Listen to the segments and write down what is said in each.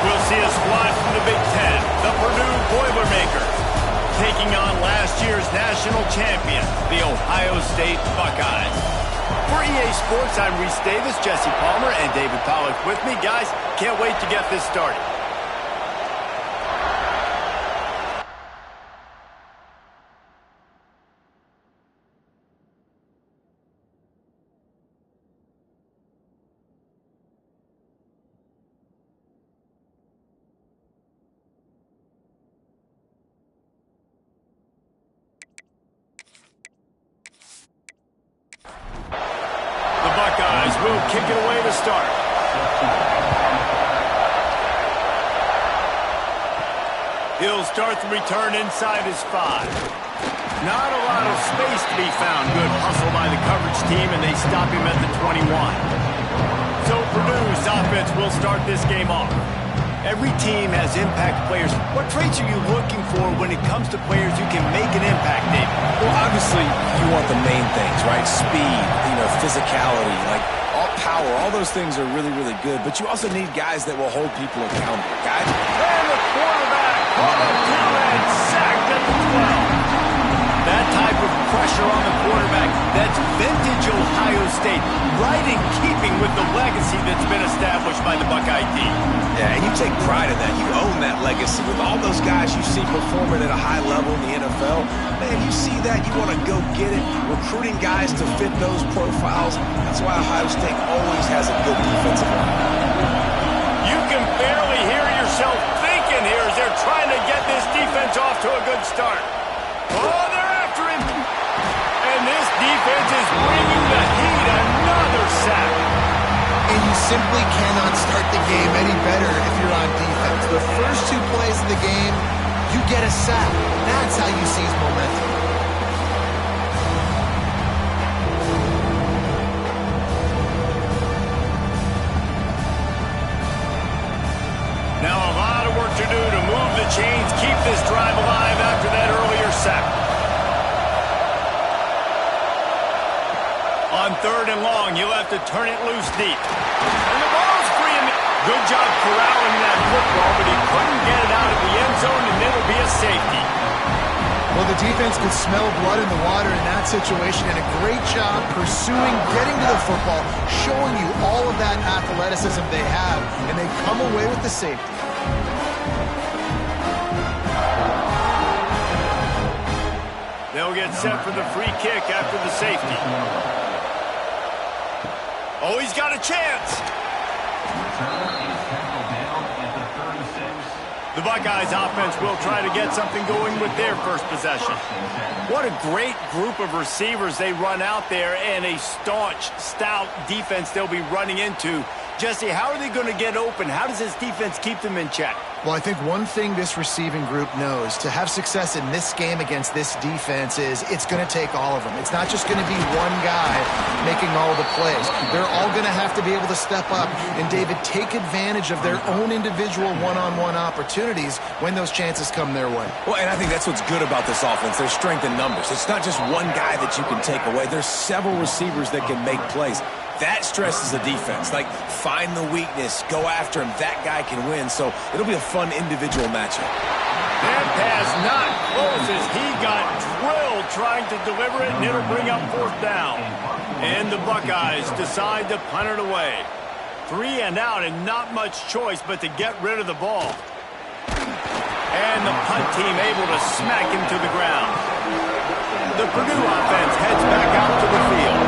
we'll see a squad from the Big Ten, the Purdue Boilermakers, taking on last year's national champion, the Ohio State Buckeyes. For EA Sports, I'm Reese Davis, Jesse Palmer, and David Pollack with me. Guys, can't wait to get this started. Will kick it away to start. He'll start the return inside his 5. Not a lot of space to be found. Good hustle by the coverage team, and they stop him at the 21. So Purdue's offense will start this game off. Every team has impact players. What traits are you looking for when it comes to players who can make an impact, David? Well, obviously, you want the main things, right? Speed, physicality, power. All those things are really, really good, but you also need guys that will hold people accountable. Guys, and the quarterback caught up to and sacked at the 12. That type of pressure on the quarterback, that's vintage Ohio State, right in keeping with the legacy that's been established by the Buckeye team. Yeah, and you take pride in that. You own that legacy. With all those guys you see performing at a high level in the NFL, man, you see that, you want to go get it. Recruiting guys to fit those profiles. That's why Ohio State always has a good defensive line. You can barely hear yourself thinking here as they're trying to get this defense off to a good start. Oh, they're after him. And this defense is bringing the heat. Another sack. And you simply cannot start the game any better if you're on defense. The first 2 plays of the game, you get a sack. That's how you seize momentum. Now a lot of work to do to move the chains, keep this drive alive after that earlier sack. On 3rd and long, he'll have to turn it loose deep. And the ball's free. Good job corralling that football, but he couldn't get it out of the end zone, and it'll be a safety. Well, the defense could smell blood in the water in that situation, and a great job pursuing, getting to the football, showing you all of that athleticism they have, and they come away with the safety. They'll get set for the free kick after the safety. Oh, he's got a chance. The Buckeyes offense will try to get something going with their first possession. What a great group of receivers they run out there, and a staunch, stout defense they'll be running into. Jesse, how are they going to get open? How does this defense keep them in check? Well, I think one thing this receiving group knows to have success in this game against this defense is it's going to take all of them. It's not just going to be one guy making all the plays. They're all going to have to be able to step up and, David, take advantage of their own individual one-on-one opportunities when those chances come their way. Well, and I think that's what's good about this offense. There's strength in numbers. It's not just one guy that you can take away. There's several receivers that can make plays. That stresses the defense. Like, find the weakness, go after him. That guy can win. So it'll be a fun individual matchup. That pass not close as he got drilled trying to deliver it, and it'll bring up 4th down. And the Buckeyes decide to punt it away. 3 and out, and not much choice but to get rid of the ball. And the punt team able to smack him to the ground. The Purdue offense heads back out to the field.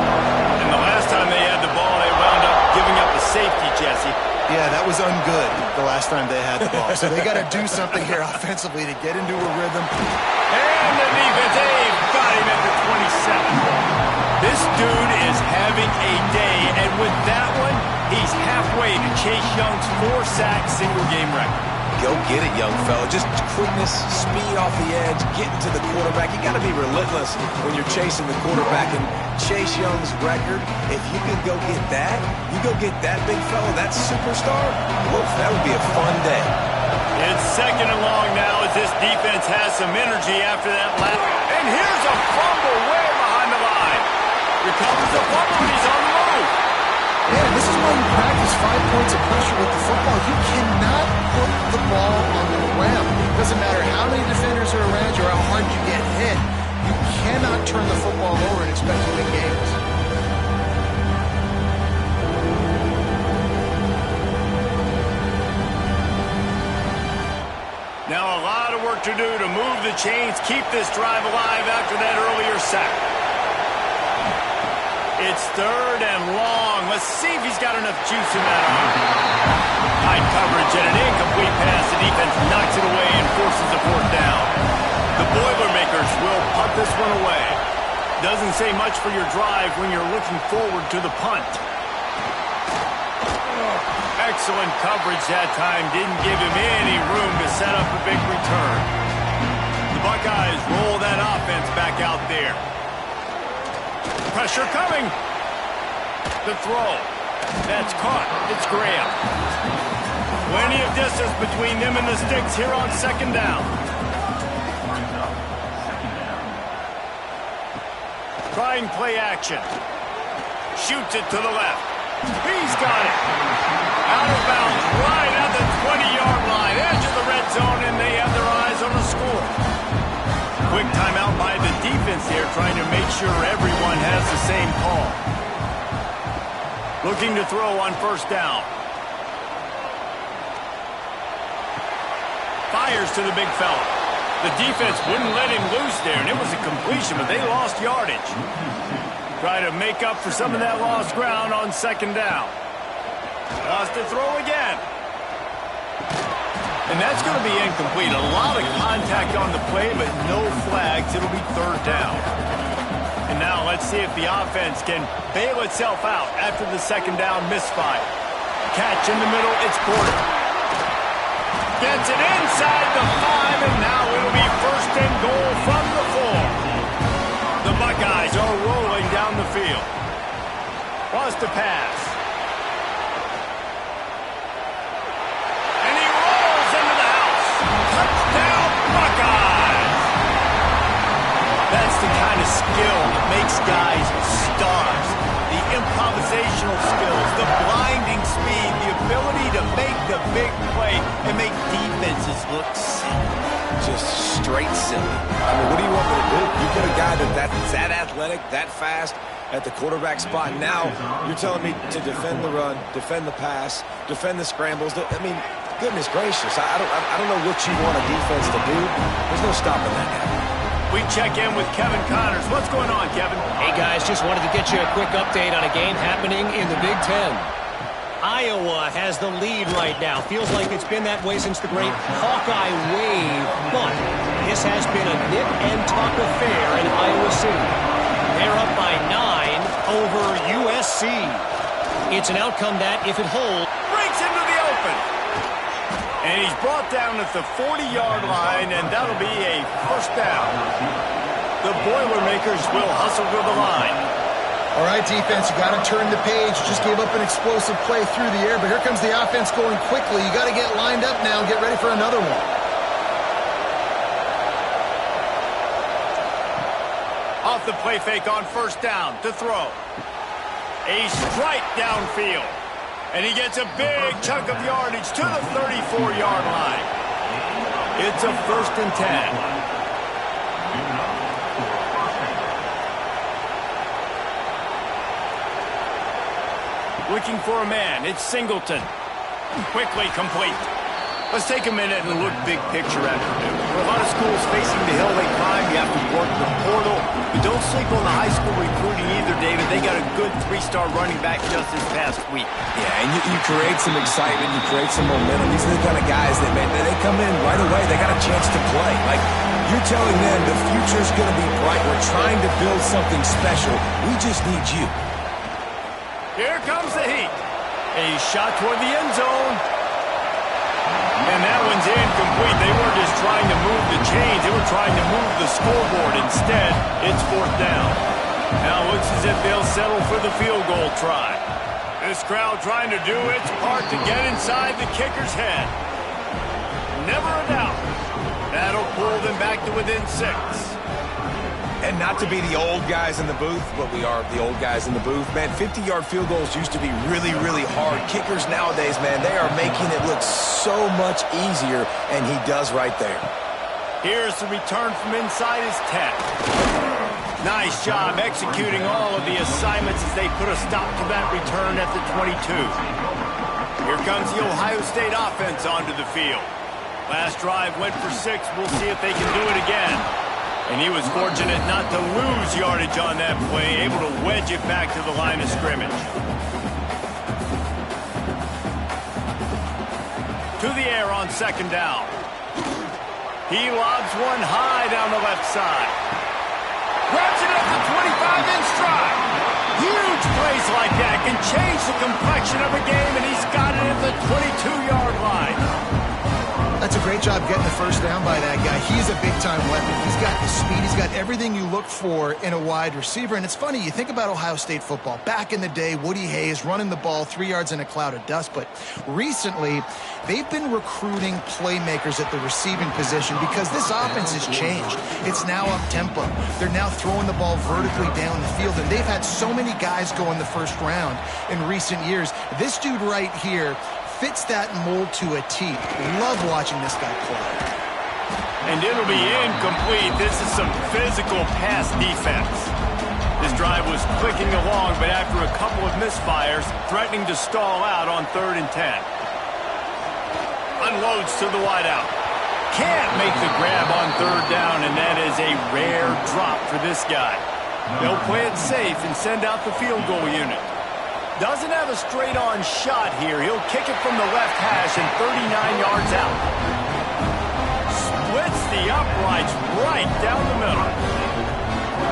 And the last time they had the ball, they wound up giving up a safety, Jesse. Yeah, that was ungood the last time they had the ball. So they got to do something here offensively to get into a rhythm. And the defense, they've got him at the 27. This dude is having a day, and with that one, he's halfway to Chase Young's 4-sack single-game record. Go get it, young fella. Just quickness, speed off the edge, getting to the quarterback. You got to be relentless when you're chasing the quarterback. And Chase Young's record, if you can go get that, you go get that big fella, that superstar, woof, that would be a fun day. It's 2nd and long now as this defense has some energy after that lap. And here's a fumble way behind the line. Recovers the fumble, and he's on the move. Yeah, this is why you practice 5 points of pressure with the football. You cannot put ball on the ground. Doesn't matter how many defenders are around you or how hard you get hit. You cannot turn the football over and expect to win games. Now a lot of work to do to move the chains, keep this drive alive after that earlier sack. It's 3rd and long. Let's see if he's got enough juice in that arm. Tight coverage and an incomplete pass. The defense knocks it away and forces the 4th down. The Boilermakers will punt this one away. Doesn't say much for your drive when you're looking forward to the punt. Excellent coverage that time. Didn't give him any room to set up a big return. The Buckeyes roll that offense back out there. Pressure coming. The throw. That's caught. It's Graham. Plenty of distance between them and the sticks here on 2nd down. Trying play action. Shoots it to the left. He's got it. Out of bounds, right at the 20-yard line. Edge of the red zone, and they have their eyes on the score. Quick timeout by the defense here, trying to make sure everyone has the same call. Looking to throw on 1st down. Fires to the big fella. The defense wouldn't let him loose there, and it was a completion, but they lost yardage. Try to make up for some of that lost ground on 2nd down. Lost to throw again. And that's going to be incomplete. A lot of contact on the play, but no flags. It'll be 3rd down. And now let's see if the offense can bail itself out after the 2nd down misfire. Catch in the middle. It's Porter. Gets it inside the 5, and now it'll be 1st and goal from the 4. The Buckeyes are rolling down the field. Wants to pass. And he rolls into the house. Touchdown, Buckeyes! That's the kind of skill that makes guys stars. The improvisational skills, the blinding speed, the ability to make the big play and make defenses look silly. Just straight silly. I mean, what do you want me to do? You put a guy that's that athletic, that fast at the quarterback spot. Now you're telling me to defend the run, defend the pass, defend the scrambles. I mean, goodness gracious. I don't know what you want a defense to do. There's no stopping that guy. We check in with Kevin Connors. What's going on, Kevin? Hey, guys, just wanted to get you a quick update on a game happening in the Big Ten. Iowa has the lead right now. Feels like it's been that way since the great Hawkeye wave, but this has been a nip-and-tuck affair in Iowa City. They're up by 9 over USC. It's an outcome that, if it holds, Breaks into the open. And he's brought down at the 40-yard line, and that'll be a 1st down. The Boilermakers will hustle to the line. All right, defense, you got to turn the page. Just gave up an explosive play through the air, but here comes the offense going quickly. You got to get lined up now and get ready for another one. Off the play fake on 1st down to throw. A strike downfield. And he gets a big chunk of yardage to the 34-yard line. It's a 1st and 10. Looking for a man. It's Singleton. Quickly complete. Let's take a minute and look big picture at Purdue. For a lot of schools facing the hill they climb, you have to work the portal. But don't sleep on the high school recruiting either, David. They got a good 3-star running back just this past week. Yeah, and you create some excitement, you create some momentum. These are the kind of guys that, man, they come in right away. They got a chance to play. Like, you're telling them the future's going to be bright. We're trying to build something special. We just need you. Here comes the heat. A shot toward the end zone. And that one's incomplete. They weren't just trying to move the chains. They were trying to move the scoreboard. Instead, it's 4th down. Now it looks as if they'll settle for the field goal try. This crowd trying to do its part to get inside the kicker's head. Never a doubt. That'll pull them back to within 6. And not to be the old guys in the booth, but we are the old guys in the booth. Man, 50-yard field goals used to be really, really hard. Kickers nowadays, man, they are making it look so much easier, and he does right there. Here's the return from inside his 10. Nice job executing all of the assignments as they put a stop to that return at the 22. Here comes the Ohio State offense onto the field. Last drive went for 6. We'll see if they can do it again. And he was fortunate not to lose yardage on that play, able to wedge it back to the line of scrimmage. To the air on second down. He lobs one high down the left side. Grabs it at the 25-inch stride. Huge plays like that can change the complexion of a game, and he's got it at the 22-yard line. That's a great job getting the first down by that guy. He's a big-time weapon. He's got the speed. He's got everything you look for in a wide receiver. And it's funny, you think about Ohio State football. Back in the day, Woody Hayes running the ball 3 yards in a cloud of dust. But recently, they've been recruiting playmakers at the receiving position because this offense has changed. It's now up-tempo. They're now throwing the ball vertically down the field. And they've had so many guys go in the first round in recent years. This dude right here fits that mold to a T. Love watching this guy play. And it'll be incomplete. This is some physical pass defense. This drive was clicking along, but after a couple of misfires, threatening to stall out on 3rd and 10. Unloads to the wideout. Can't make the grab on 3rd down, and that is a rare drop for this guy. They'll play it safe and send out the field goal unit. Doesn't have a straight-on shot here. He'll kick it from the left hash and 39 yards out. Splits the uprights right down the middle.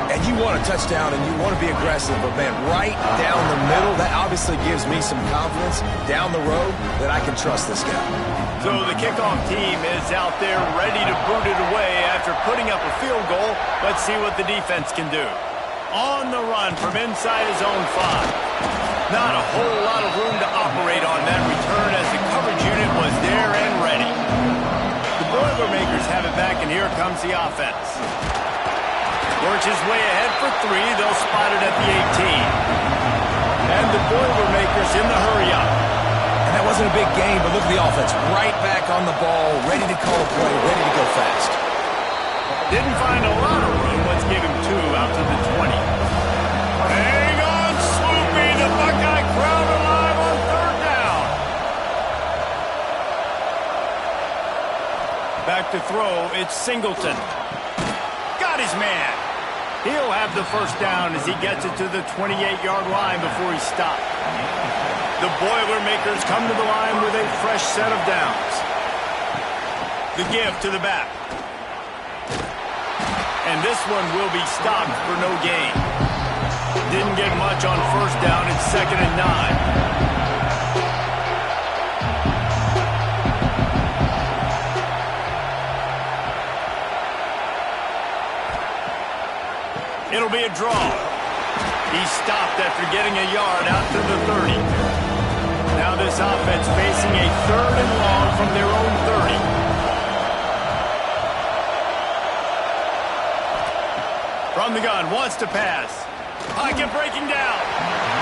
And you want a touchdown and you want to be aggressive, but man, right down the middle, that obviously gives me some confidence down the road that I can trust this guy. So the kickoff team is out there ready to boot it away after putting up a field goal. Let's see what the defense can do. On the run from inside his own 5. Not a whole lot of room to operate on that return as the coverage unit was there and ready. The Boilermakers have it back, and here comes the offense. Works his way ahead for 3. They'll spot it at the 18. And the Boilermakers in the hurry-up. And that wasn't a big game, but look at the offense. Right back on the ball, ready to call a play, ready to go fast. Didn't find a lot of room. Let's give him 2 out to the 20. Hang on, Sloopy. The Buckeye crowd alive on 3rd down. Back to throw. It's Singleton. Got his man. He'll have the first down as he gets it to the 28-yard line before he stopped. The Boilermakers come to the line with a fresh set of downs. The give to the back. And this one will be stopped for no gain. Didn't get much on first down. It's 2nd and 9. It'll be a draw. He stopped after getting a yard out to the 30. Now this offense facing a 3rd and long from their own 30. From the gun, wants to pass. Pocket breaking down.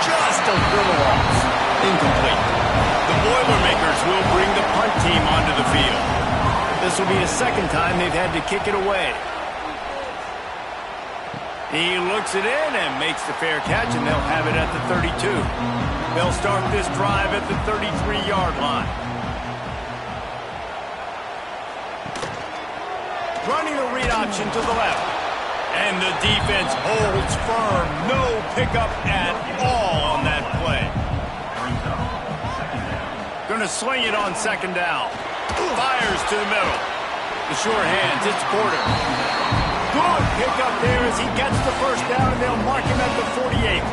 Just a little off. Incomplete. The Boilermakers will bring the punt team onto the field. This will be the 2nd time they've had to kick it away. He looks it in and makes the fair catch, and they'll have it at the 32. They'll start this drive at the 33-yard line. Running the read option to the left. And the defense holds firm. No pickup at all on that play. Going to swing it on 2nd down. Fires to the middle. The sure hands, it's Porter. Good pickup there as he gets the first down, and they'll mark him at the 48.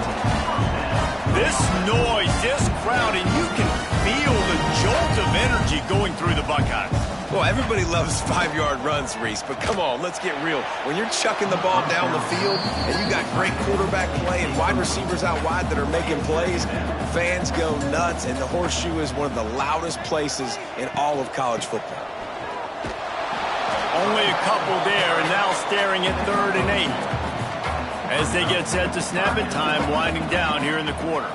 This noise, this crowd, and you can feel the jolt of energy going through the Buckeyes. Well, everybody loves 5-yard runs, Reese, but come on, let's get real. When you're chucking the ball down the field and you got great quarterback play and wide receivers out wide that are making plays, fans go nuts, and the Horseshoe is one of the loudest places in all of college football. Only a couple there, and now staring at 3rd and 8. As they get set to snap it, time winding down here in the quarter.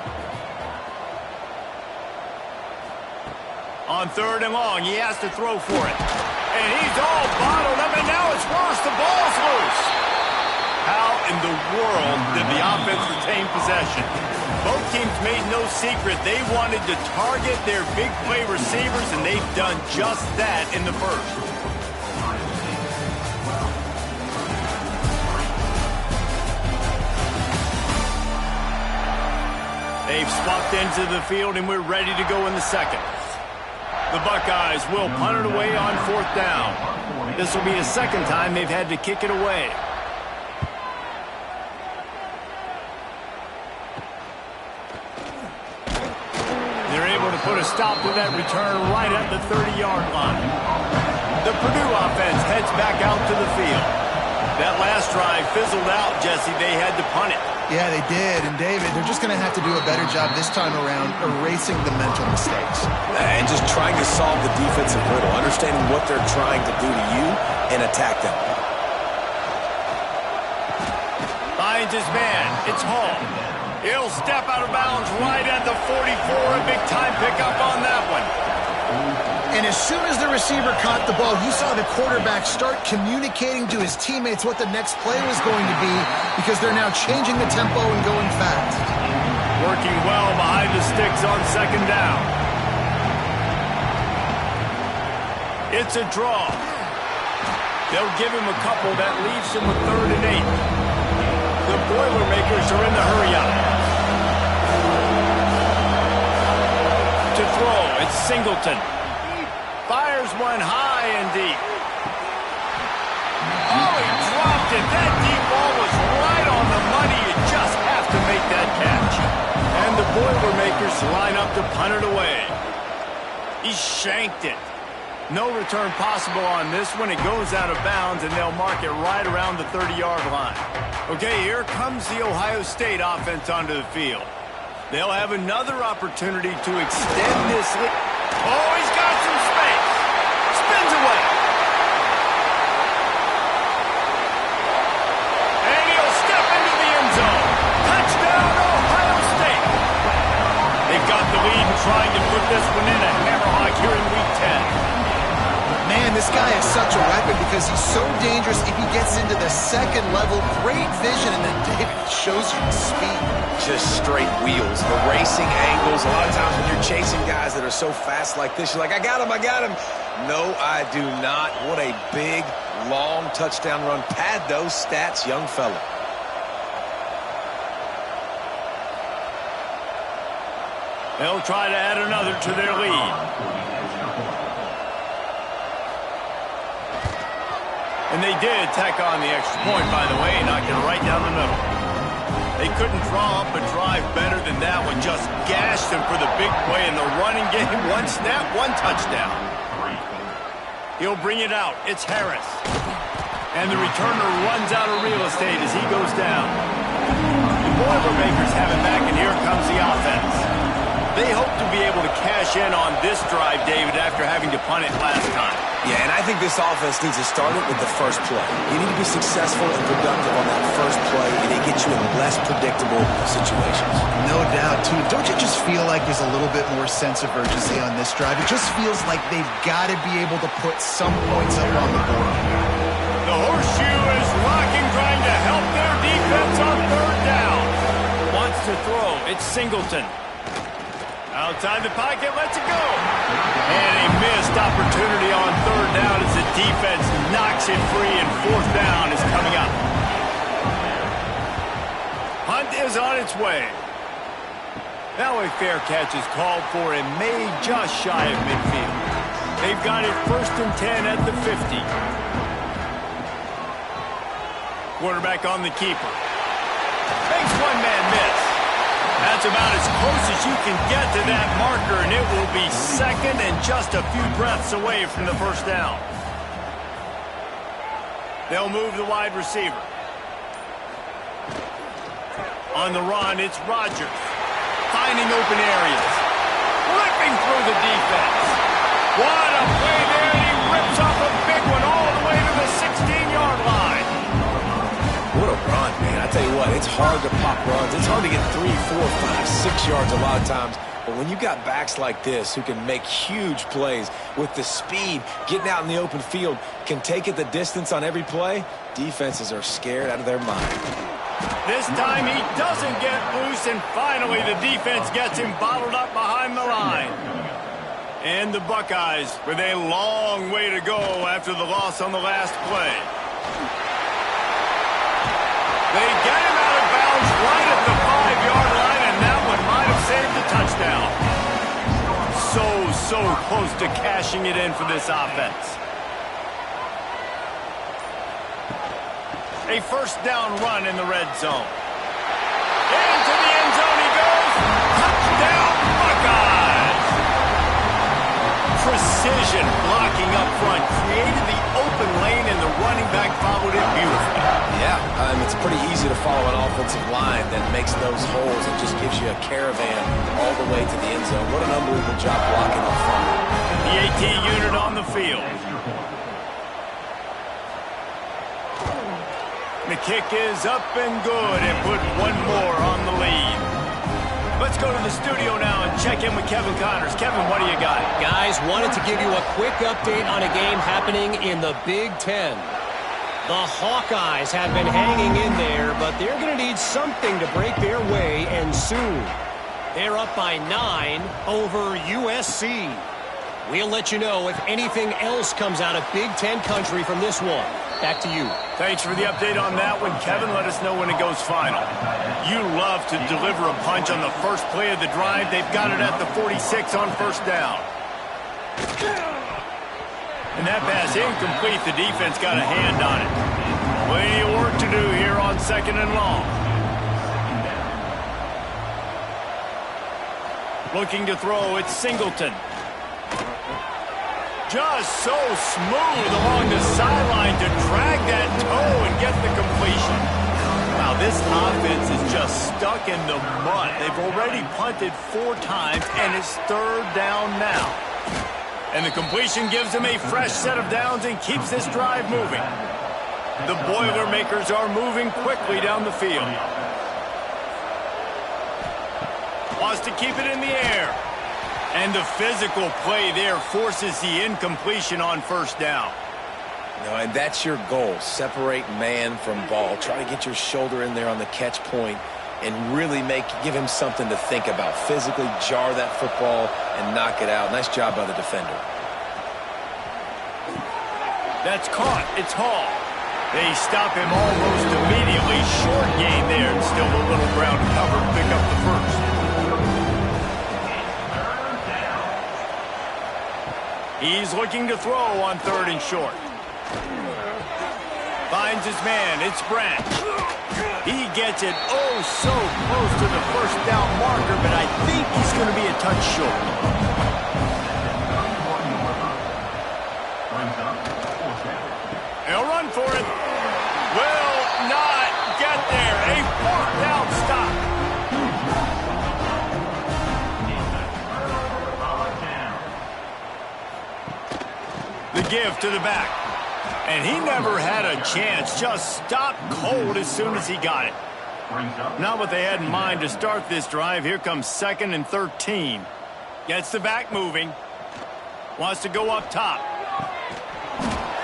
On 3rd and long, he has to throw for it. And he's all bottled up, and now it's worse. The ball's loose. How in the world did the offense retain possession? Both teams made no secret they wanted to target their big play receivers, and they've done just that in the first. They've swapped into the field, and we're ready to go in the second. The Buckeyes will punt it away on 4th down. This will be the second time they've had to kick it away. They're able to put a stop to that return right at the 30-yard line. The Purdue offense heads back out to the field. That last drive fizzled out, Jesse. They had to punt it. Yeah, they did. And, David, they're just going to have to do a better job this time around erasing the mental mistakes. And just trying to solve the defensive riddle, understanding what they're trying to do to you and attack them. Finds his man. It's Hall. He'll step out of bounds right at the 44. A big-time pickup on that one. And as soon as the receiver caught the ball, you saw the quarterback start communicating to his teammates what the next play was going to be because they're now changing the tempo and going fast. Working well behind the sticks on 2nd down. It's a draw. They'll give him a couple. That leaves him with 3rd and 8. The Boilermakers are in the hurry-up. To throw, it's Singleton. Fires one high and deep. Oh, he dropped it. That deep ball was right on the money. You just have to make that catch. And the Boilermakers line up to punt it away. He shanked it. No return possible on this one. It goes out of bounds, and they'll mark it right around the 30-yard line. Okay, here comes the Ohio State offense onto the field. They'll have another opportunity to extend this lead. Oh, he's got some space. Spins away. And he'll step into the end zone. Touchdown, Ohio State. They've got the lead and trying to put this one in a hammerlock here in Week 10. Man, this guy is such a weapon because he's so dangerous if he gets into the second level. Great vision, and then David shows you the speed. Just straight wheels, the racing angles. A lot of times when you're chasing guys that are so fast like this, you're like, I got him, I got him. No, I do not. What a big, long touchdown run. Pad those stats, young fella. They'll try to add another to their lead. And they did tack on the extra point, by the way, knocked it right down the middle. They couldn't draw up a drive better than that one. Just gashed them for the big play in the running game. One snap, one touchdown. He'll bring it out. It's Harris. And the returner runs out of real estate as he goes down. The Boilermakers have it back, and here comes the offense. They hope to be able to cash in on this drive, David, after having to punt it last time. Yeah, and I think this offense needs to start it with the first play. You need to be successful and productive on that first play, and it gets you in less predictable situations. No doubt, too. Don't you just feel like there's a little bit more sense of urgency on this drive? It just feels like they've got to be able to put some points up on the board. The horseshoe is rocking, trying to help their defense on 3rd down. Wants to throw. It's Singleton. Outside the pocket, lets it go. And a missed opportunity on 3rd down as the defense knocks it free, and 4th down is coming up. Hunt is on its way. Now a fair catch is called for and made just shy of midfield. They've got it 1st and 10 at the 50. Quarterback on the keeper. Makes one man miss. That's about as close as you can get to that marker, and it will be 2nd and just a few breaths away from the 1st down. They'll move the wide receiver. On the run, it's Rodgers. Finding open areas. Ripping through the defense. What a play there, and he rips off a big one all the way to the 16-yard line. What a run, man. I tell you what, hard to pop runs. It's hard to get 3, 4, 5, 6 yards a lot of times. But when you've got backs like this who can make huge plays with the speed, getting out in the open field, can take it the distance on every play, defenses are scared out of their mind. This time he doesn't get loose, and finally the defense gets him bottled up behind the line. And the Buckeyes with a long way to go after the loss on the last play. They get him out of bounds right at the 5-yard line, and that one might have saved the touchdown. So close to cashing it in for this offense. A first down run in the red zone. Into the end zone he goes. Touchdown, Buckeyes! Precision blocking up front created the open lane, and the running back followed it beautifully. Yeah, it's pretty easy to follow an offensive line that makes those holes and just gives you a caravan all the way to the end zone. What an unbelievable job blocking up front. The AT unit on the field. The kick is up and good, and put one more on the lead. Let's go to the studio now and check in with Kevin Connors. Kevin, what do you got? Guys, wanted to give you a quick update on a game happening in the Big Ten. The Hawkeyes have been hanging in there, but they're going to need something to break their way, and soon. They're up by 9 over USC. We'll let you know if anything else comes out of Big Ten country from this one. Back to you. Thanks for the update on that one, Kevin. Let us know when it goes final. You love to deliver a punch on the first play of the drive. They've got it at the 46 on first down. And that pass incomplete. The defense got a hand on it. Plenty of work to do here on second and long. Looking to throw, it's Singleton. Just so smooth along the sideline to drag that toe and get the completion. Wow, this offense is just stuck in the mud. They've already punted 4 times, and it's third down now. And the completion gives them a fresh set of downs and keeps this drive moving. The Boilermakers are moving quickly down the field. Wants to keep it in the air. And the physical play there forces the incompletion on first down. And that's your goal. Separate man from ball. Try to get your shoulder in there on the catch point and really give him something to think about. Physically jar that football and knock it out. Nice job by the defender. That's caught. It's Hall. They stop him almost immediately. Short gain there, and still a little ground cover to pick up the first. He's looking to throw on third and short. Finds his man. It's Branch. He gets it so close to the first down marker, but I think he's going to be a touch short. He'll run for it. Will not get there. A fourth down stop. The give to the back. And he never had a chance. Just stopped cold as soon as he got it. Not what they had in mind to start this drive. Here comes 2nd and 13. Gets the back moving. Wants to go up top.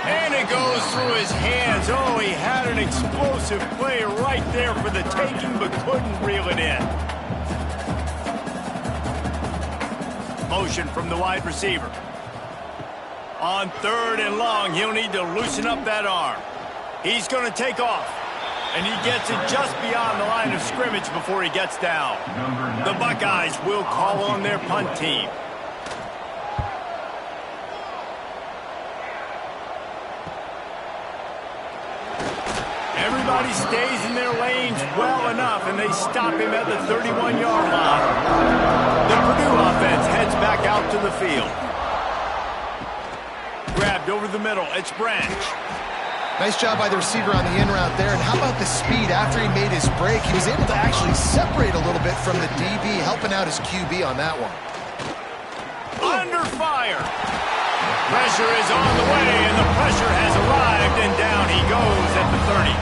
And it goes through his hands. Oh, he had an explosive play right there for the taking, but couldn't reel it in. Motion from the wide receiver. On third and long, he'll need to loosen up that arm. He's going to take off. And he gets it just beyond the line of scrimmage before he gets down. The Buckeyes will call on their punt team. Everybody stays in their lanes well enough, and they stop him at the 31-yard line. The Purdue offense heads back out to the field. Grabbed over the middle. It's Branch. Nice job by the receiver on the in route there. And how about the speed after he made his break? He was able to actually separate a little bit from the DB, helping out his QB on that one. Under fire. Pressure is on the way, and the pressure has arrived, and down he goes at the 30.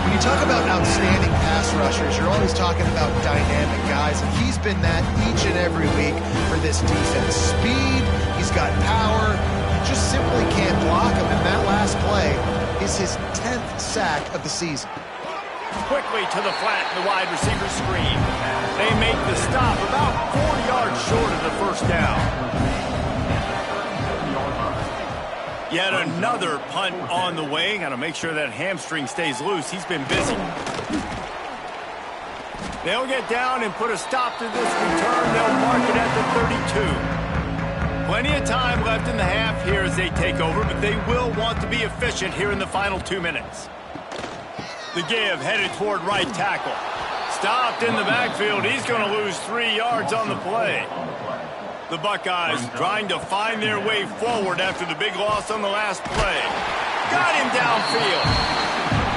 When You talk about outstanding pass rushers, you're always talking about dynamic guys, and he's been that each and every week for this defense. Speed, he's got power, you just simply can't block him, and that last play is his 10th sack of the season. Quickly to the flat in the wide receiver screen. They make the stop about 4 yards short of the first down. Yet another punt on the way. Got to make sure that hamstring stays loose. He's been busy. They'll get down and put a stop to this return. They'll mark it at the 32. Plenty of time left in the half here as they take over, but they will want to be efficient here in the final 2 minutes. The give headed toward right tackle. Stopped in the backfield. He's going to lose 3 yards on the play. The Buckeyes trying to find their way forward after the big loss on the last play. Got him downfield.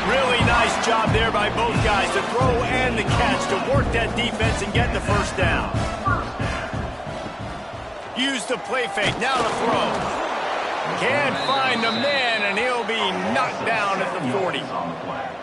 Really nice job there by both guys to throw and the catch to work that defense and get the first down. Use the play fake. Now to throw. Can't find the man, and he'll be knocked down at the 40.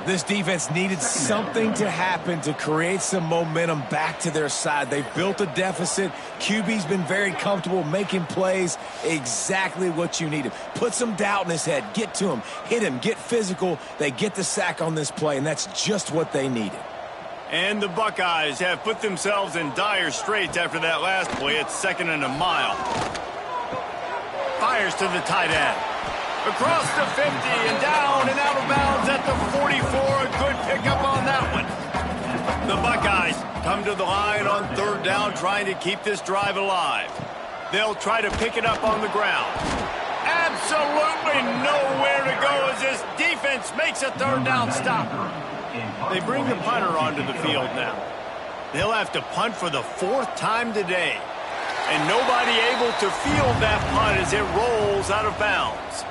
This defense needed something to happen to create some momentum back to their side. They've built a deficit. QB's been very comfortable making plays. Exactly what you needed. Put some doubt in his head. Get to him. Hit him. Get physical. They get the sack on this play, and that's just what they needed. And the Buckeyes have put themselves in dire straits after that last play. It's 2nd and a mile. Fires to the tight end. Across the 50 and down and out of bounds at the 44. A good pickup on that one. The Buckeyes come to the line on 3rd down, trying to keep this drive alive. They'll try to pick it up on the ground. Absolutely nowhere to go as this defense makes a 3rd down stop. They bring the punter onto the field now. They'll have to punt for the 4th time today. And nobody able to field that punt as it rolls out of bounds.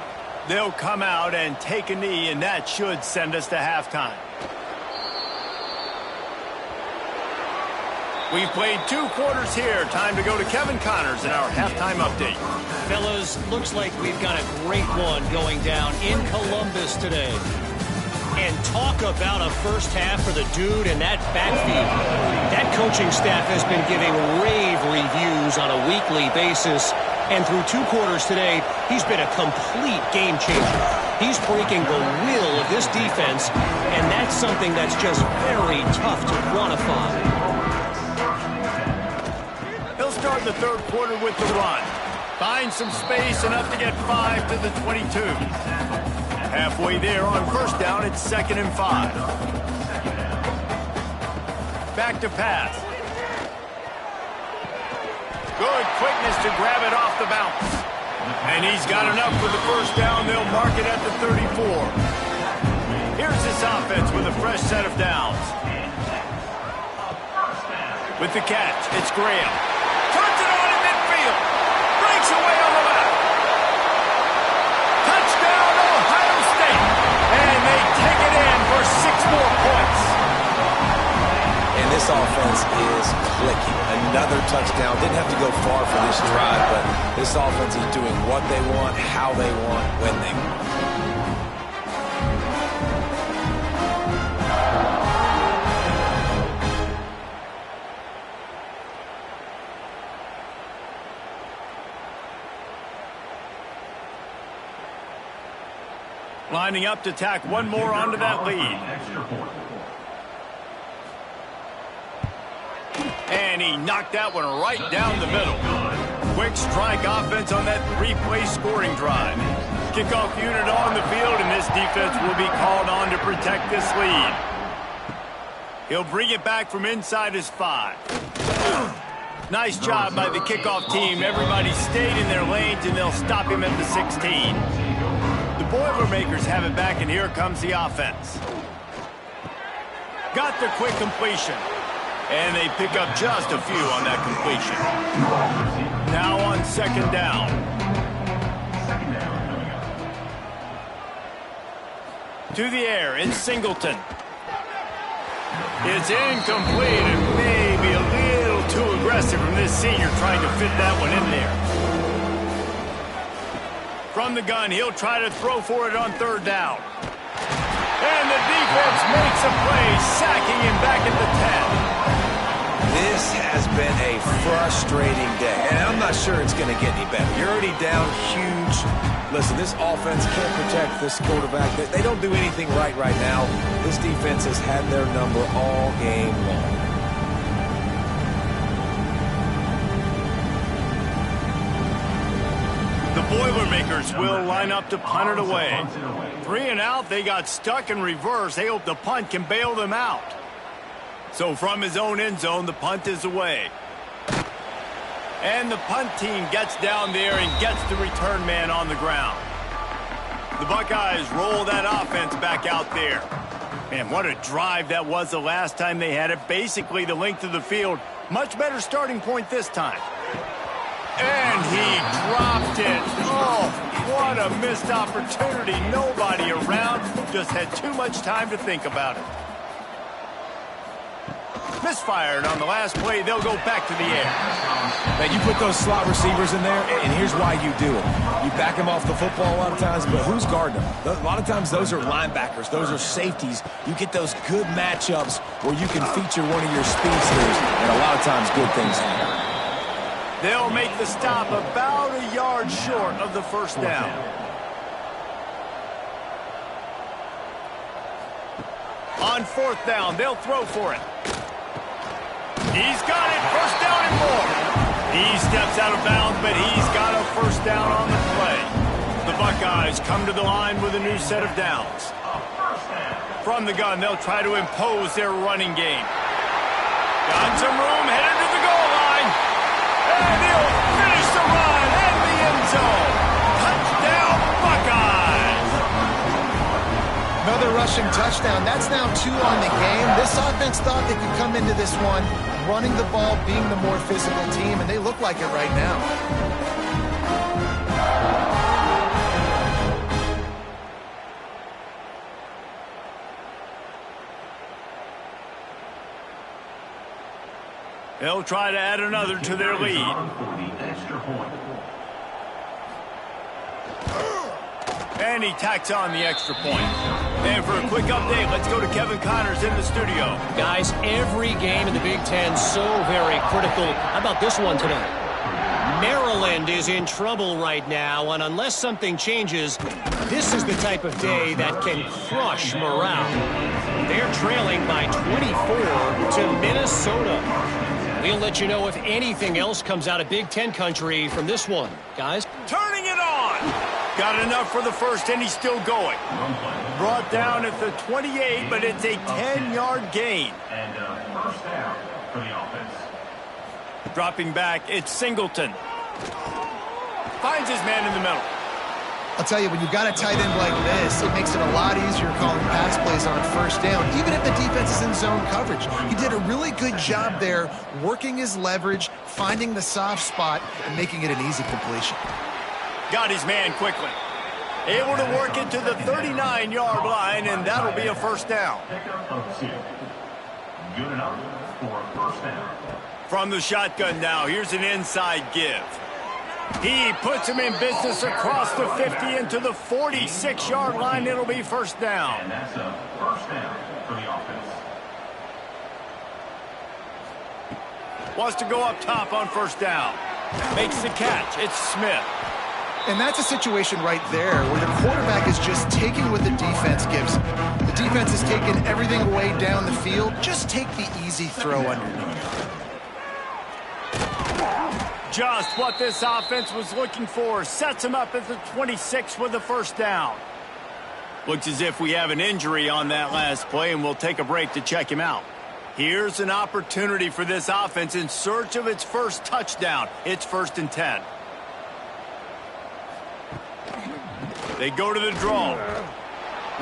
They'll come out and take a knee, and that should send us to halftime. We've played 2 quarters here. Time to go to Kevin Connors in our halftime update. Fellas, looks like we've got a great one going down in Columbus today. And talk about a first half for the dude in that backfield. That coaching staff has been giving rave reviews on a weekly basis. And through 2 quarters today, he's been a complete game changer. He's breaking the will of this defense, and that's something that's just very tough to quantify. He'll start the 3rd quarter with the run. Find some space, enough to get 5 to the 22. Halfway there on 1st down, it's 2nd and 5. Back to pass. Good quickness to grab it off the bounce. And he's got enough for the 1st down. They'll mark it at the 34. Here's this offense with a fresh set of downs. With the catch, it's Graham. Turns it on in midfield. Breaks away on the left. Touchdown, Ohio State. And they take it in for 6 more points. And this offense is clicking. Another touchdown. Didn't have to go far for this drive, but this offense is doing what they want, how they want, when they want. Lining up to tack one more onto that lead. And he knocked that one right down the middle. Quick strike offense on that 3-play scoring drive. Kickoff unit on the field, and this defense will be called on to protect this lead. He'll bring it back from inside his 5. Nice job by the kickoff team. Everybody stayed in their lanes, and they'll stop him at the 16. The Boilermakers have it back, and here comes the offense. Got the quick completion. And they pick up just a few on that completion. Now on 2nd down. To the air, it's Singleton. It's incomplete and maybe a little too aggressive from this senior trying to fit that one in there. From the gun, he'll try to throw for it on 3rd down. And the defense makes a play, sacking him back at the 10. This has been a frustrating day, and I'm not sure it's going to get any better. You're already down huge. Listen, this offense can't protect this quarterback. They don't do anything right now. This defense has had their number all game long. The Boilermakers will line up to punt it away. 3 and out, they got stuck in reverse. They hope the punt can bail them out. So from his own end zone, the punt is away. And the punt team gets down there and gets the return man on the ground. The Buckeyes roll that offense back out there. Man, what a drive that was the last time they had it. Basically the length of the field. Much better starting point this time. And he dropped it. Oh, what a missed opportunity. Nobody around. Just had too much time to think about it. Misfired on the last play. They'll go back to the air. Man, you put those slot receivers in there, and here's why you do it. You back them off the football a lot of times, but who's guarding them? A lot of times those are linebackers. Those are safeties. You get those good matchups where you can feature one of your speedsters, and a lot of times good things happen. They'll make the stop about a yard short of the first down. On 4th down, they'll throw for it. He's got it, 1st down and more. He steps out of bounds, but he's got a 1st down on the play. The Buckeyes come to the line with a new set of downs. From the gun, they'll try to impose their running game. Got some room, headed to the goal line. And he'll finish the run in the end zone. Touchdown, Buckeyes! Another rushing touchdown. That's now 2 on the game. This offense thought they could come into this one running the ball, being the more physical team, and they look like it right now. They'll try to add another to their lead. And he tacks on the extra point. And for a quick update, let's go to Kevin Connors in the studio. Guys, every game in the Big Ten so very critical. How about this one tonight? Maryland is in trouble right now, and unless something changes, this is the type of day that can crush morale. They're trailing by 24 to Minnesota. We'll let you know if anything else comes out of Big Ten country from this one. Guys? Turning it on! Got enough for the first, and he's still going. Brought down at the 28, but it's a 10-yard gain. And 1st down for the offense. Dropping back, it's Singleton. Finds his man in the middle. I'll tell you, when you've got a tight end like this, it makes it a lot easier calling pass plays on 1st down, even if the defense is in zone coverage. He did a really good job there, working his leverage, finding the soft spot, and making it an easy completion. Got his man quickly. Able to work it to the 39-yard line, and that'll be a 1st down. Pickup of 2. Good enough for a 1st down. From the shotgun now, here's an inside give. He puts him in business across the 50 into the 46-yard line. It'll be 1st down. And that's a 1st down for the offense. Wants to go up top on 1st down. Makes the catch. It's Smith. And that's a situation right there where the quarterback is just taking what the defense gives him. The defense is taking everything away down the field. Just take the easy throw underneath. Just what this offense was looking for. Sets him up at the 26 with the 1st down. Looks as if we have an injury on that last play, and we'll take a break to check him out. Here's an opportunity for this offense in search of its first touchdown. It's 1st and 10. They go to the draw.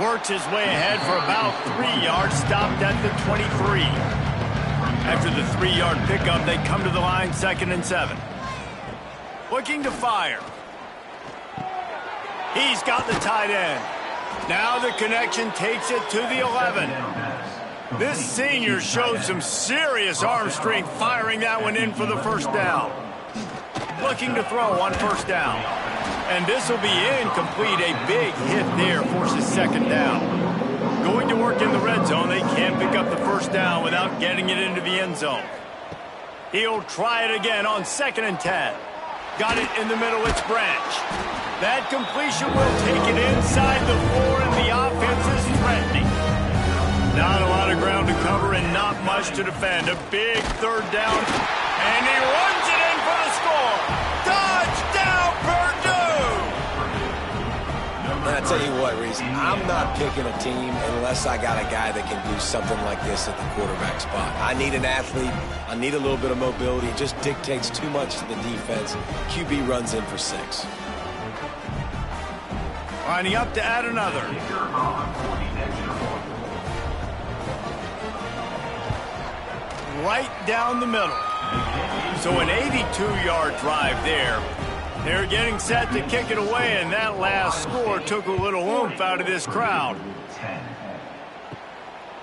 Works his way ahead for about 3 yards. Stopped at the 23. After the 3-yard pickup, they come to the line 2nd and 7. Looking to fire. He's got the tight end. Now the connection takes it to the 11. This senior showed some serious arm strength firing that one in for the 1st down. Looking to throw on 1st down. And this will be incomplete. A big hit there forces 2nd down. Going to work in the red zone, they can't pick up the first down without getting it into the end zone. He'll try it again on 2nd and 10. Got it in the middle, it's Branch. That completion will take it inside the 4, and the offense is threatening. Not a lot of ground to cover and not much to defend. A big 3rd down, and he runs it in for the score. Touchdown, Purdue! And I tell you what, Reese, I'm not picking a team unless I got a guy that can do something like this at the quarterback spot. I need an athlete. I need a little bit of mobility. It just dictates too much to the defense. QB runs in for 6. Lining up to add another. Right down the middle. So an 82-yard drive there. They're getting set to kick it away, and that last score took a little oomph out of this crowd.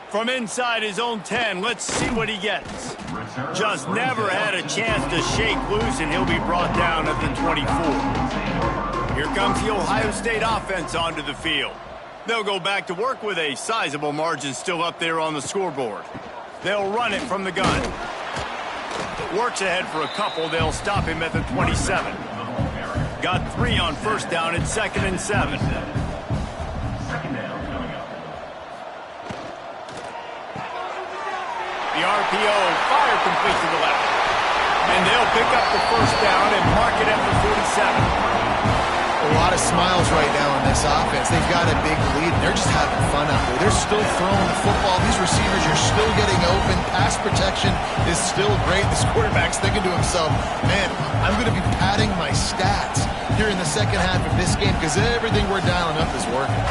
From inside his own 10, let's see what he gets. Just never had a chance to shake loose, and he'll be brought down at the 24. Here comes the Ohio State offense onto the field. They'll go back to work with a sizable margin still up there on the scoreboard. They'll run it from the gun. Works ahead for a couple. They'll stop him at the 27. Got 3 on 1st down at 2nd and 7. The RPO fire complete to the left. And they'll pick up the 1st down and mark it at the 47. A lot of smiles right now in this offense. They've got a big lead, and they're just having fun out there. They're still throwing the football. These receivers are still getting open. Pass protection is still great. This quarterback's thinking to himself, man, I'm going to be padding my stats here in the second half of this game because everything we're dialing up is working.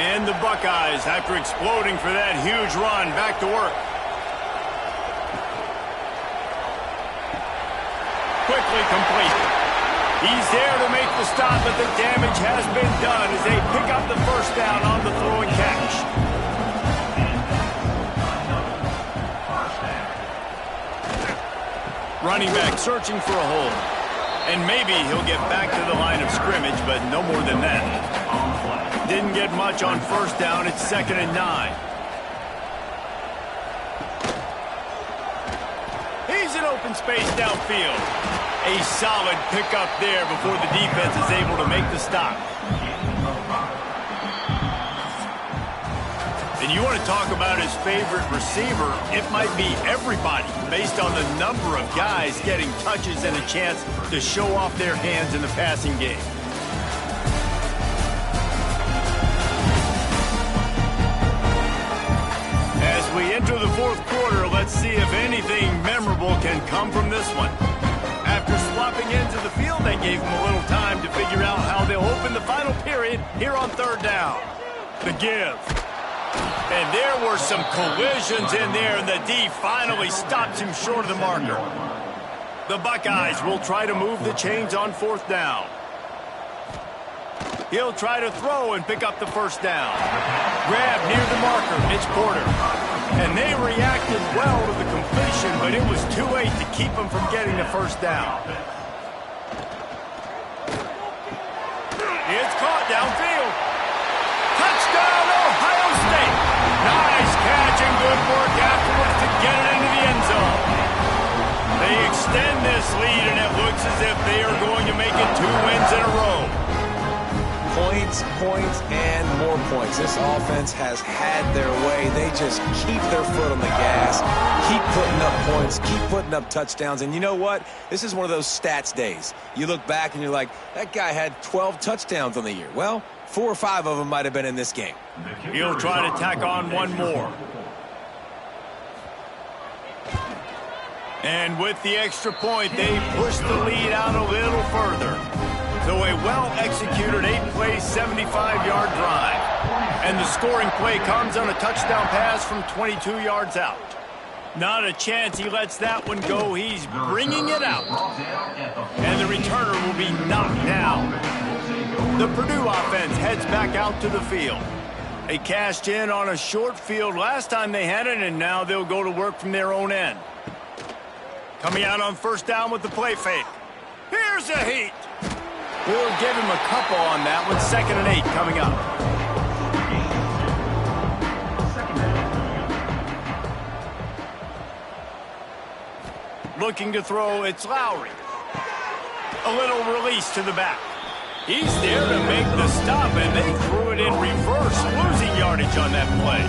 And the Buckeyes, after exploding for that huge run, back to work. Quickly complete. He's there to make the stop, but the damage has been done as they pick up the 1st down on the throw and catch. Running back searching for a hole. And maybe he'll get back to the line of scrimmage, but no more than that. Didn't get much on 1st down. It's 2nd and 9. He's in open space downfield. A solid pickup there before the defense is able to make the stop. And you want to talk about his favorite receiver, it might be everybody based on the number of guys getting touches and a chance to show off their hands in the passing game. As we enter the 4th quarter, let's see if anything memorable can come from this one. After swapping into the field, they gave him a little time to figure out how they'll open the final period here on 3rd down. The give. And there were some collisions in there, and the D finally stops him short of the marker. The Buckeyes will try to move the chains on 4th down. He'll try to throw and pick up the 1st down. Grab near the marker. It's Porter. And they reacted well to the completion, but it was too late to keep them from getting the 1st down. It's caught downfield. Touchdown, Ohio State. Nice catch and good work afterwards to get it into the end zone. They extend this lead, and it looks as if they are going to make it 2 wins in a row. Points, points, and more points. This offense has had their way. They just keep their foot on the gas, keep putting up points, keep putting up touchdowns. And you know what? This is one of those stats days. You look back and you're like, that guy had 12 touchdowns on the year. Well, 4 or 5 of them might have been in this game. He'll try to tack on one more. And with the extra point, they push the lead out a little further. So a well-executed 8-play, 75-yard drive. And the scoring play comes on a touchdown pass from 22 yards out. Not a chance he lets that one go. He's bringing it out. And the returner will be knocked down. The Purdue offense heads back out to the field. They cashed in on a short field last time they had it, and now they'll go to work from their own end. Coming out on first down with the play fake. Here's a heat. We'll give him a couple on that one. 2nd and 8 coming up. Looking to throw, it's Lowry. A little release to the back. He's there to make the stop, and they threw it in reverse, losing yardage on that play.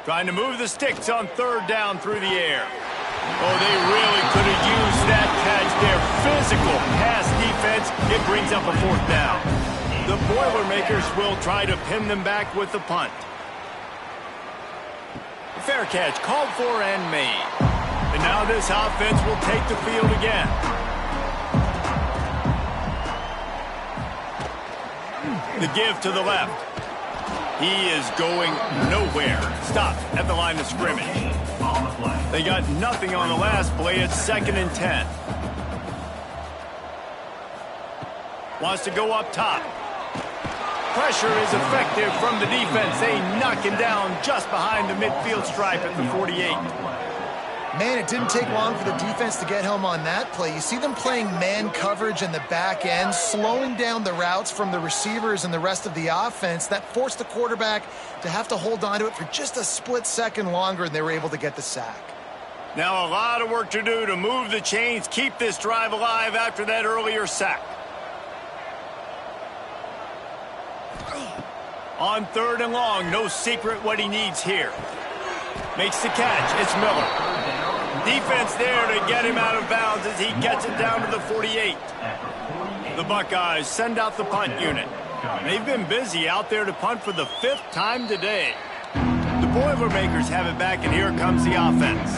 Trying to move the sticks on 3rd down through the air. Oh, they really could have used that catch. Their physical pass defense, it brings up a 4th down. The Boilermakers will try to pin them back with the punt. Fair catch called for and made. And now this offense will take the field again. The give to the left. He is going nowhere. Stopped at the line of scrimmage. They got nothing on the last play. It's 2nd and 10. Wants to go up top. Pressure is effective from the defense. They knock him down just behind the midfield stripe at the 48. Man, it didn't take long for the defense to get home on that play. You see them playing man coverage in the back end, slowing down the routes from the receivers and the rest of the offense. That forced the quarterback to have to hold on to it for just a split second longer, and they were able to get the sack. Now a lot of work to do to move the chains, keep this drive alive after that earlier sack. On 3rd and long, no secret what he needs here. Makes the catch. It's Miller. Defense there to get him out of bounds as he gets it down to the 48. The Buckeyes send out the punt unit. They've been busy out there to punt for the 5th time today. The Boilermakers have it back, and here comes the offense.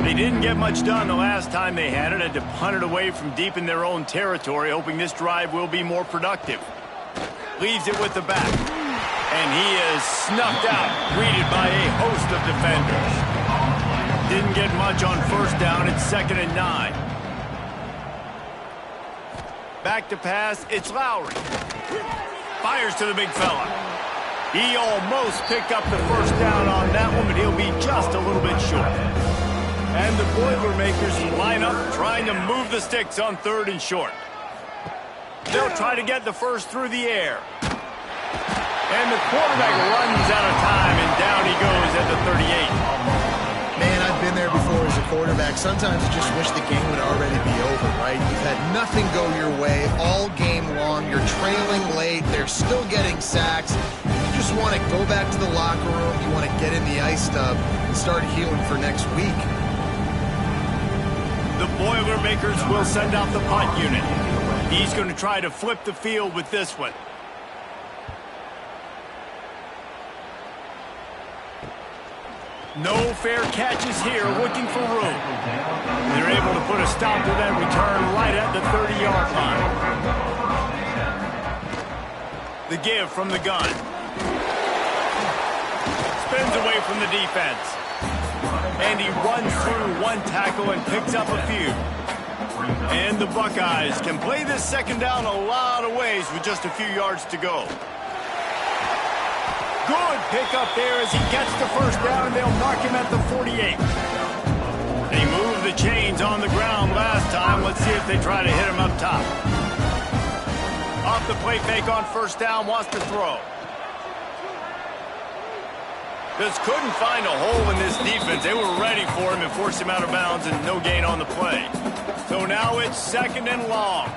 They didn't get much done the last time they had it. Had to punt it away from deep in their own territory, hoping this drive will be more productive. Leaves it with the back. And he is snuffed out, greeted by a host of defenders. Didn't get much on 1st down. It's 2nd and 9. Back to pass. It's Lowry. Fires to the big fella. He almost picked up the 1st down on that one, but he'll be just a little bit short. And the Boilermakers line up, trying to move the sticks on 3rd and short. They'll try to get the first through the air. And the quarterback runs out of time, and down he goes at the 38. Man, I've been there before as a quarterback. Sometimes you just wish the game would already be over, right? You've had nothing go your way all game long. You're trailing late. They're still getting sacks. You just want to go back to the locker room. You want to get in the ice tub and start healing for next week. The Boilermakers will send out the punt unit. He's going to try to flip the field with this one. No fair catches here, looking for room. They're able to put a stop to that return right at the 30-yard line. The give from the gun. Spins away from the defense. And he runs through one tackle and picks up a few. And the Buckeyes can play this 2nd down a lot of ways with just a few yards to go. Good pickup there as he gets the 1st down, and they'll mark him at the 48. They moved the chains on the ground last time. Let's see if they try to hit him up top. Off the play fake on 1st down, wants to throw. Just couldn't find a hole in this defense. They were ready for him and forced him out of bounds, and no gain on the play. So now it's 2nd and long.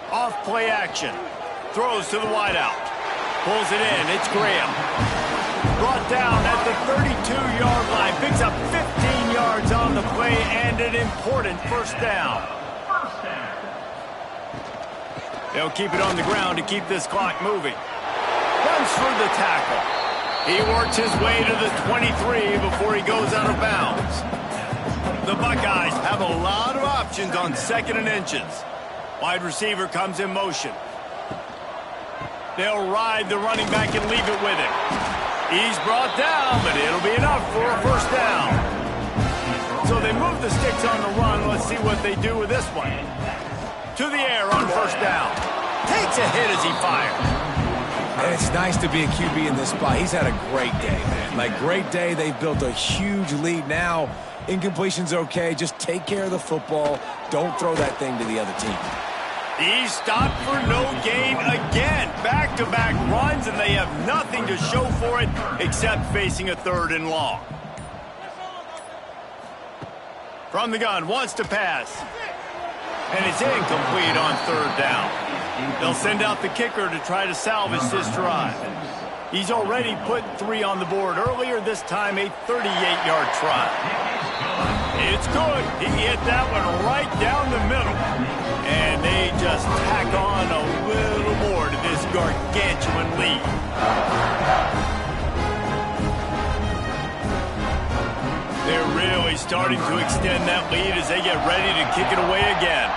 Off play action. Throws to the wideout. Pulls it in. It's Graham. Brought down at the 32-yard line. Picks up 15 yards on the play and an important 1st down. They'll keep it on the ground to keep this clock moving. Runs through the tackle. He works his way to the 23 before he goes out of bounds. The Buckeyes have a lot of options on 2nd and inches. Wide receiver comes in motion. They'll ride the running back and leave it with him. He's brought down, but it'll be enough for a 1st down. So they move the sticks on the run. Let's see what they do with this one. To the air on first down. Takes a hit as he fires. And it's nice to be a QB in this spot. He's had a great day, man. Like, great day. They've built a huge lead. Now, incompletion's okay. Just take care of the football. Don't throw that thing to the other team. He stopped for no gain again. Back-to-back runs, and they have nothing to show for it except facing a 3rd and long. From the gun, wants to pass. And it's incomplete on 3rd down. They'll send out the kicker to try to salvage this drive. He's already put 3 on the board earlier, this time a 38-yard try. It's good. He hit that one right down the middle. And they just tack on a little more to this gargantuan lead. They're really starting to extend that lead as they get ready to kick it away again.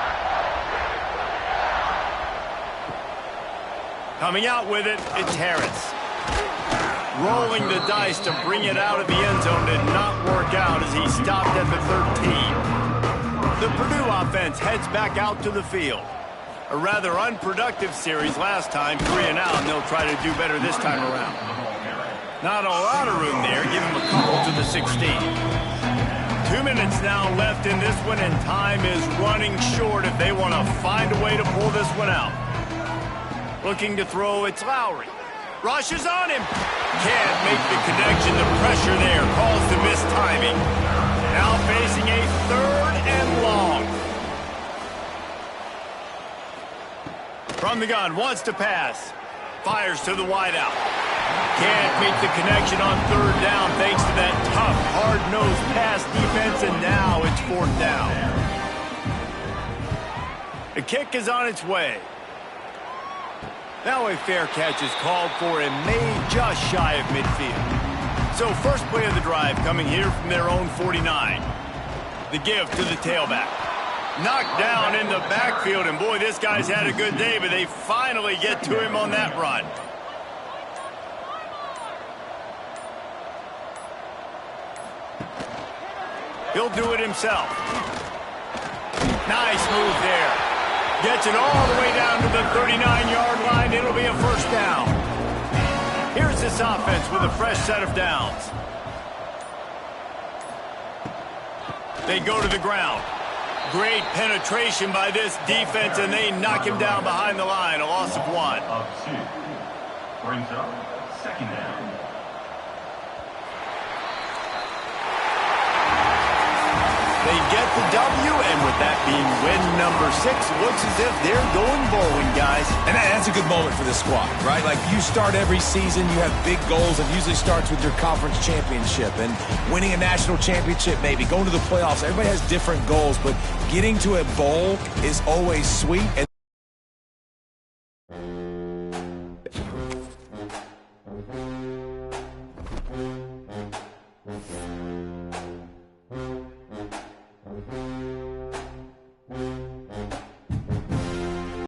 Coming out with it, it's Harris. Rolling the dice to bring it out of the end zone did not work out as he stopped at the 13. The Purdue offense heads back out to the field. A rather unproductive series last time, 3 and out, and they'll try to do better this time around. Not a lot of room there, give him a couple to the 16. 2 minutes now left in this one, and time is running short if they want to find a way to pull this one out. Looking to throw, it's Lowry. Rushes on him. Can't make the connection. The pressure there caused the missed timing. Now facing a 3rd and long. From the gun, wants to pass. Fires to the wideout. Can't make the connection on 3rd down thanks to that tough, hard-nosed pass defense, and now it's 4th down. The kick is on its way. Now a fair catch is called for and made just shy of midfield. So first play of the drive coming here from their own 49. The give to the tailback. Knocked down in the backfield, and boy, this guy's had a good day, but they finally get to him on that run. He'll do it himself. Nice move there. Gets it all the way down to the 39-yard line. It'll be a 1st down. Here's this offense with a fresh set of downs. They go to the ground. Great penetration by this defense, and they knock him down behind the line. A loss of 1. Of 2. Brings up 2nd down. They get the W, and with that being win number 6, looks as if they're going bowling, guys. And that's a good moment for this squad, right? Like, you start every season, you have big goals. It usually starts with your conference championship and winning a national championship, maybe going to the playoffs. Everybody has different goals, but getting to a bowl is always sweet. And